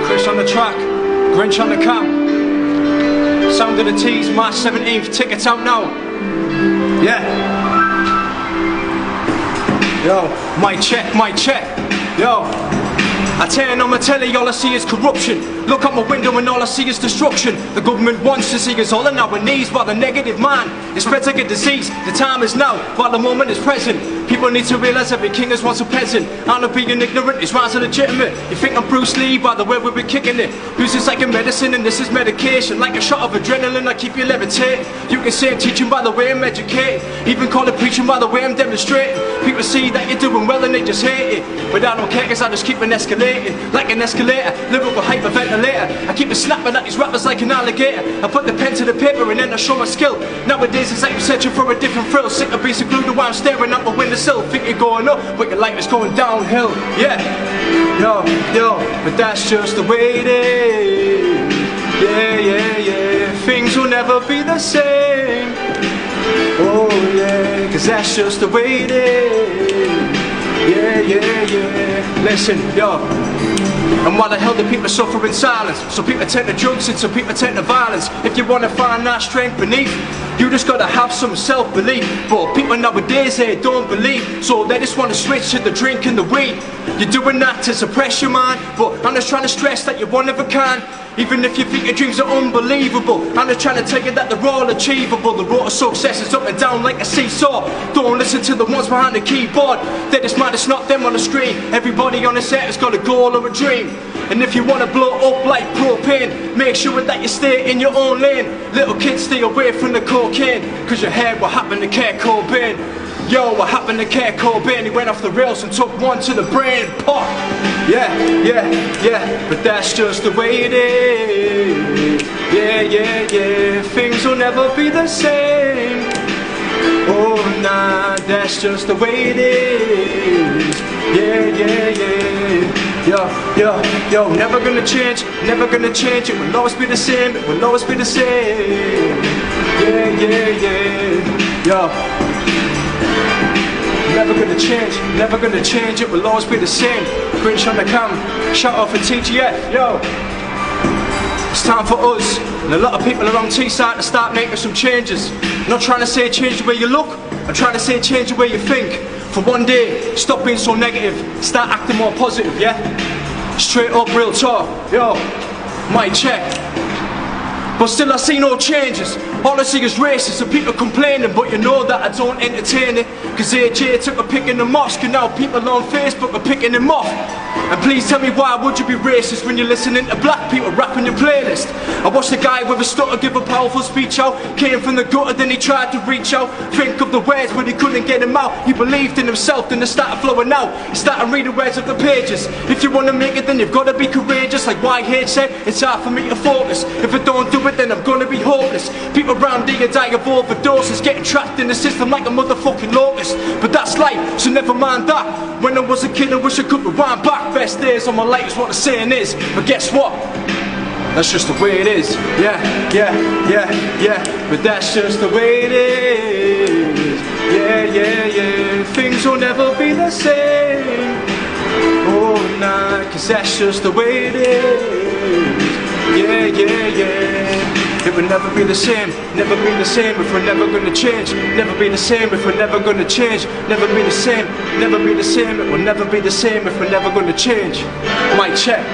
Chris on the track, Grinch on the cam. Sound of the T's, March 17th, tickets out now. Yeah. Yo, mic check, yo. I turn on my telly, all I see is corruption. Look out my window and all I see is destruction. The government wants to see us all on our knees, while the negative mind, it spreads like a disease. The time is now, while the moment is present. People need to realise every king is once a peasant. I'm not being ignorant, it's right and legitimate. You think I'm Bruce Lee by the way we've been kicking it. Music's like a medicine and this is medication. Like a shot of adrenaline, I keep you levitating. You can say I'm teaching by the way I'm educated. Even call it preaching by the way I'm demonstrating. People see that you're doing well and they just hate it. But I don't care cause I just keep on escalating. Like an escalator, lyrical hyperventilator. I keep it snapping at these rappers like an alligator. I put the pen to the paper and then I show my skill. Nowadays it's like I'm searching for a different thrill. Sick of being secluded while I'm staring out the windowsill. Think you're going up, but your life is going downhill. Yeah, yo, but that's just the way it is. Yeah, things will never be the same. Oh yeah, cause that's just the way it is. Yeah. Listen, yo. And why the hell do people suffer in silence? Some people turn to drugs and some people turn to violence. If you wanna find that strength beneath, you just gotta have some self-belief. But people nowadays, they don't believe, so they just wanna switch to the drink and the weed. You're doing that to suppress your mind, but I'm just trying to stress that you're one of a kind. Even if you think your dreams are unbelievable, I'm just trying to tell you that they're all achievable. The road to success is up and down like a seesaw. Don't listen to the ones behind the keyboard. They just might, it's not them on the screen. Everybody on the set has got a goal or a dream. And if you want to blow up like propane, make sure that you stay in your own lane. Little kids, stay away from the cocaine, cause you heard what happened to Kurt Cobain. Yo, what happened to Kurt Cobain? He went off the rails and took one to the brain. Pop. Yeah, but that's just the way it is. Yeah, things will never be the same. Oh nah, that's just the way it is. Yeah. Yo, never gonna change, it will always be the same, it will always be the same. Yeah. Yo. Never gonna change, it will always be the same. Grinch on the cam, shout out for TGF, yo. It's time for us, and a lot of people around Teesside to start making some changes. I'm not trying to say change the way you look, I'm trying to say change the way you think. For one day, stop being so negative, start acting more positive, yeah? Straight up, real talk, yo, mic check. But still I see no changes. All I see is racists and people complaining, but you know that I don't entertain it. Cause AJ took a pic in the mosque and now people on Facebook are picking him off. And please tell me, why would you be racist when you're listening to black people rapping your playlist? I watched a guy with a stutter give a powerful speech out. Came from the gutter, then he tried to reach out. Think of the words but he couldn't get them out. He believed in himself, then they started flowing out. He started reading words of the pages. If you want to make it, then you've got to be courageous. Like YH said, it's hard for me to focus. If I don't do it, then I'm gonna be hopeless. People around here die of overdoses, getting trapped in the system like a motherfucking locust. But that's life, so never mind that. When I was a kid, I wish I could rewind back. Best days on my life is what the saying is. But guess what? That's just the way it is. Yeah. But that's just the way it is. Yeah. Things will never be the same. Oh nah, cause that's just the way it is. Yeah. It will never be the same, never be the same if we're never gonna change. Never be the same if we're never gonna change. Never be the same, never be the same. It will never be the same if we're never gonna change. Mic check.